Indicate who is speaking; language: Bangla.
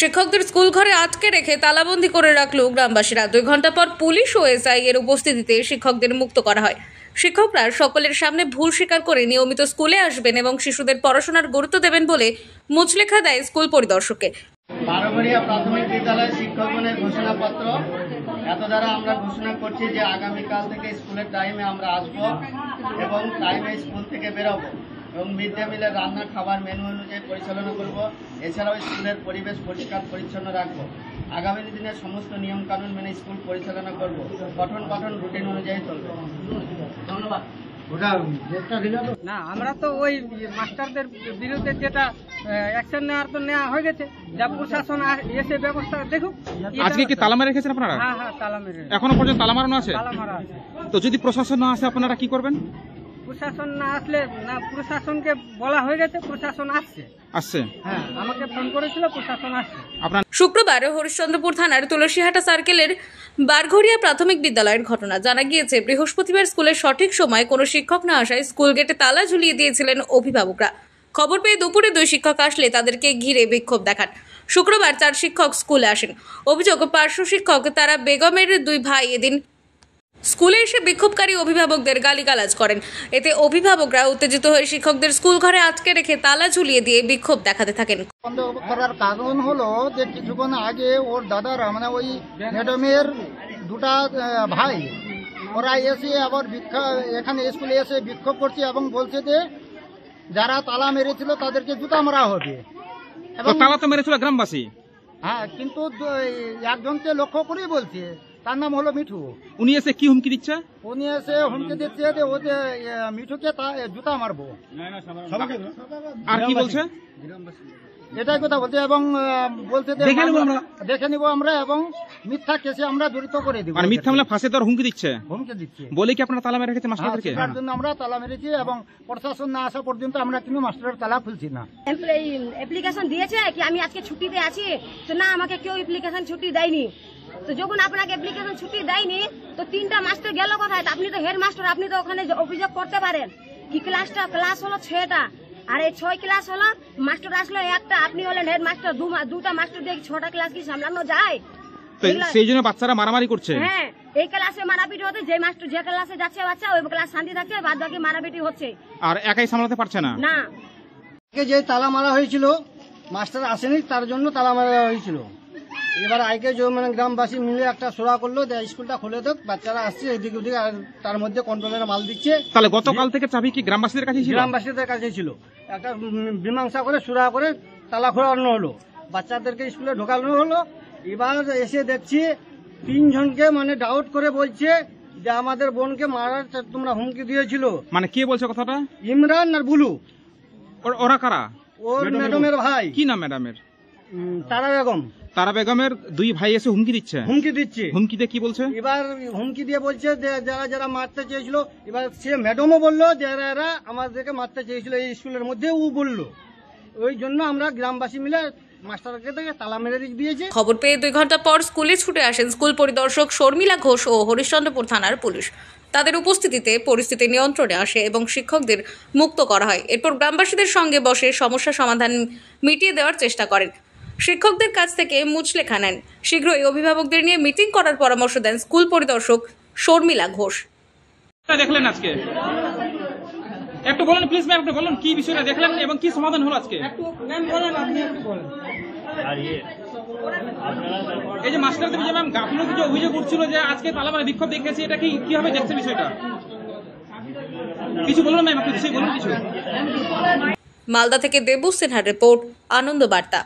Speaker 1: শিক্ষকদের স্কুল ঘরে আটকে রেখে তালাবন্দি করে রাখলো গ্রামবাসীরা। 2 ঘন্টা পর পুলিশ ও এসআই এর উপস্থিতিতে শিক্ষকদের মুক্ত করা হয়। শিক্ষকরা সকলের সামনে ভুল স্বীকার করে নিয়মিত স্কুলে আসবেন এবং শিশুদের পড়াশোনার গুরুত্ব দেবেন বলে মুচলেখা দেয় স্কুল পরিদর্শককে।
Speaker 2: বারোঘরিয়া প্রাথমিক বিদ্যালয়ের শিক্ষকগণের ঘোষণাপত্র এত দ্বারা আমরা ঘোষণা করছি যে আগামীকাল থেকে স্কুলের টাইমে আমরা আসব এবং টাইমে স্কুল থেকে বেরোবো এবং মিড ডে মিলের রান্না খাবার মেনু অনুযায়ী পরিচালনা করব। এছাড়াও স্কুলের পরিবেশ পরিষ্কার পরিচ্ছন্ন রাখবো। আগামী দিনে সমস্ত নিয়মকানুন মেনে স্কুল পরিচালনা করব। গঠন রুটিন অনুযায়ী চলবে। ধন্যবাদ।
Speaker 3: না, আমরা তো ওই মাস্টারদের বিরুদ্ধে যেটা অ্যাকশন নেওয়ার তো নেওয়া হয়ে গেছে, যা প্রশাসন এসে ব্যবস্থা দেখুক।
Speaker 4: আজকে কি তালা মেরে রেখেছেন আপনারা?
Speaker 3: হ্যাঁ, তালা মেরে
Speaker 4: এখনো পর্যন্ত তালা মারানো আছে?
Speaker 3: তালা মারা আছে।
Speaker 4: তো যদি প্রশাসন না আসে আপনারা কি করবেন?
Speaker 3: প্রশাসন না আসলে না, প্রশাসনকে বলা হয়ে গেছে, প্রশাসন আসছে। হ্যাঁ, আমাকে ফোন করেছিল, প্রশাসন আসছে।
Speaker 1: শুক্রবার হরিশ্চন্দ্রপুর থানার তুলসীহাটা সার্কেলের বারঘরিয়া প্রাথমিক বিদ্যালয়ের ঘটনা। জানা গিয়েছে, বৃহস্পতিবার স্কুলের সঠিক সময় কোনো শিক্ষক না আসায় স্কুল গেটে তালা ঝুলিয়ে দিয়েছিলেন অভিভাবকরা। খবর পেয়ে দুপুরে 2 শিক্ষক আসলে তাদেরকে ঘিরে বিক্ষোভ দেখান। শুক্রবার 4 শিক্ষক স্কুলে আসেন। অভিযোগ, পার্শ্ব শিক্ষক তারা বেগমের 2 ভাই এদিন স্কুলে এসে বিক্ষোভকারী অভিভাবকদের গালিগালাজ করেন। এতে অভিভাবকরা উত্তেজিত হয়ে শিক্ষকদের স্কুল ঘরে আটকে রেখে তালা ঝুলিয়ে দিয়ে বিক্ষোভ দেখাতে থাকেন।
Speaker 5: বন্ধ করার কারণ হলো যে কিছুক্ষণ আগে ওর দাদারা মানে ওই ম্যাডামের 2টা ভাই ওরা এসে আবার এখানে স্কুলে এসে বিক্ষোভ করছে এবং বলছে যে যারা তালা মেরেছিল তাদেরকে জুতা মারা হবে।
Speaker 4: তালা তো মেরেছিল গ্রামবাসী।
Speaker 5: হ্যাঁ, কিন্তু একজনকে লক্ষ্য করেই বলছে, তার নাম হলো মিঠু।
Speaker 4: উনি এসে কি হুমকি দিচ্ছে?
Speaker 5: উনি এসে হুমকি দিচ্ছে যে ও যে মিঠুকে জুতা মারবো।
Speaker 4: আর কি বলছে?
Speaker 5: এটাই কথা বলছে এবং বলছে দেখে নিব আমরা এবং মিথ্যা কেসে আমরা জড়িত করে দিব।
Speaker 4: মানে মিথ্যা মামলা ফাঁসে দেওয়ার হুমকি দিচ্ছে। বলে কি আপনারা তালা মেরে রেখেছে মাস্টারদেরকে?
Speaker 5: তার জন্য আমরা তালা মেরেছি এবং প্রশাসন না আসা পর্যন্ত আমরা কিন্তু মাস্টারের তালা খুলছি না।
Speaker 6: অ্যাপ্লিকেশন দিয়েছে কি আমি আজকে ছুটিতে আছি, তো না আমাকে কেউ অ্যাপ্লিকেশন ছুটি দেয়নি। তো যখন আপনাকে অ্যাপ্লিকেশন ছুটি দেয়নি তো 3টা মাস্টার গেল কোথায়? আপনি তো হেডমাস্টার, আপনি তো ওখানে অভিযোগ করতে পারেন কি ক্লাস হলো 6টা আর এই 6 ক্লাস হলো, মাস্টার আসলো 1টা, আপনি হলেন হেডমাস্টার, 2টা মাস্টার দিয়ে 6টা ক্লাস কি সামলানো যায়?
Speaker 4: সেই জন্য বাচ্চারা মারামারি করছে।
Speaker 6: হ্যাঁ, এই ক্লাসে মারাপিটি হচ্ছে, যে মাস্টার যে ক্লাসে যাচ্ছে বাচ্চা ওই ক্লাস শান্তি থাকছে, বাদ বাকি মারাপিটি হচ্ছে
Speaker 4: আর একাই সামলাতে পারছে না।
Speaker 6: না,
Speaker 5: যে তালা মারা হয়েছিল মাস্টার আসেনি, তার জন্য তালা মারা হয়েছিল। এবার আইকে মানে গ্রামবাসী মিলে একটা সোরা করলো যে স্কুলটা খুলে দেখ, বাচ্চারা আসছে এদিকে ওদিকে, আর তার মধ্যে কন্ট্রোলের মাল দিচ্ছে।
Speaker 4: তাহলে গতকাল থেকে চাবি কি গ্রামবাসীদের কাছে ছিল?
Speaker 5: গ্রামবাসীদের কাছে ছিল। একটা মীমাংসা করে সোরা করে তালা খোলানো হলো, বাচ্চাদেরকে স্কুলে ঢোকানো হলো। এবার এসে দেখছি 3 জনকে মানে ডাউট করে বলছে যে আমাদের বোনকে মারার তোমরা হুমকি দিয়েছিল।
Speaker 4: মানে কে বলছে কথাটা?
Speaker 5: ইমরান আর বুলু।
Speaker 4: ওরা কারা?
Speaker 5: ওর ম্যাডামের ভাই।
Speaker 4: কি নাম ম্যাডামের?
Speaker 5: তারা বেগম।
Speaker 4: তারা বেগমের 2 ভাই এসে হুমকি দিচ্ছে। হুমকিতে কি বলছে?
Speaker 5: এবার হুমকি দিয়ে বলছে যে যারা মারতে চেয়েছিল, এবার সে ম্যাডামও বললো যে এরা আমাদেরকে মারতে চেয়েছিল এই স্কুলের মধ্যে, ও বললো। ওই জন্য আমরা গ্রামবাসী মিলে মাস্টারকে থেকে তালা মেরে দিয়েছে।
Speaker 1: খবর পেয়ে 2 ঘন্টা পর স্কুলে ছুটে আসেন স্কুল পরিদর্শক শর্মিলা ঘোষ ও হরিশ্চন্দ্রপুর থানার পুলিশ। তাদের উপস্থিতিতে পরিস্থিতি নিয়ন্ত্রণে আসে এবং শিক্ষকদের মুক্ত করা হয়। এরপর গ্রামবাসীদের সঙ্গে বসে সমস্যা সমাধান মিটিয়ে দেওয়ার চেষ্টা করেন। শিক্ষকদের কাছ থেকে মুচলেখা নেন। শীঘ্রই অভিভাবকদের নিয়ে মিটিং করার পরামর্শ দেন স্কুল পরিদর্শক শর্মিলা ঘোষ।
Speaker 4: দেখলেন আজকে একটু বলেন প্লিজ ম্যাম, একটু বলুন কি বিষয়টা দেখলেন এবং কি সমাধান হলো আজকে? এই যে মাস্টারদের যে ম্যাম গাফিলতি যে অভিযোগ উঠছিল যে আজকে তালামারে বিক্ষোভ দেখেছি, এটা কি কিভাবে দেখছে বিষয়টা? কিছু বলুন ম্যাম, একটু বিষয় বলুন কিছু।
Speaker 1: মালদা থেকে দেবু সিনহার রিপোর্ট, আনন্দ বার্তা।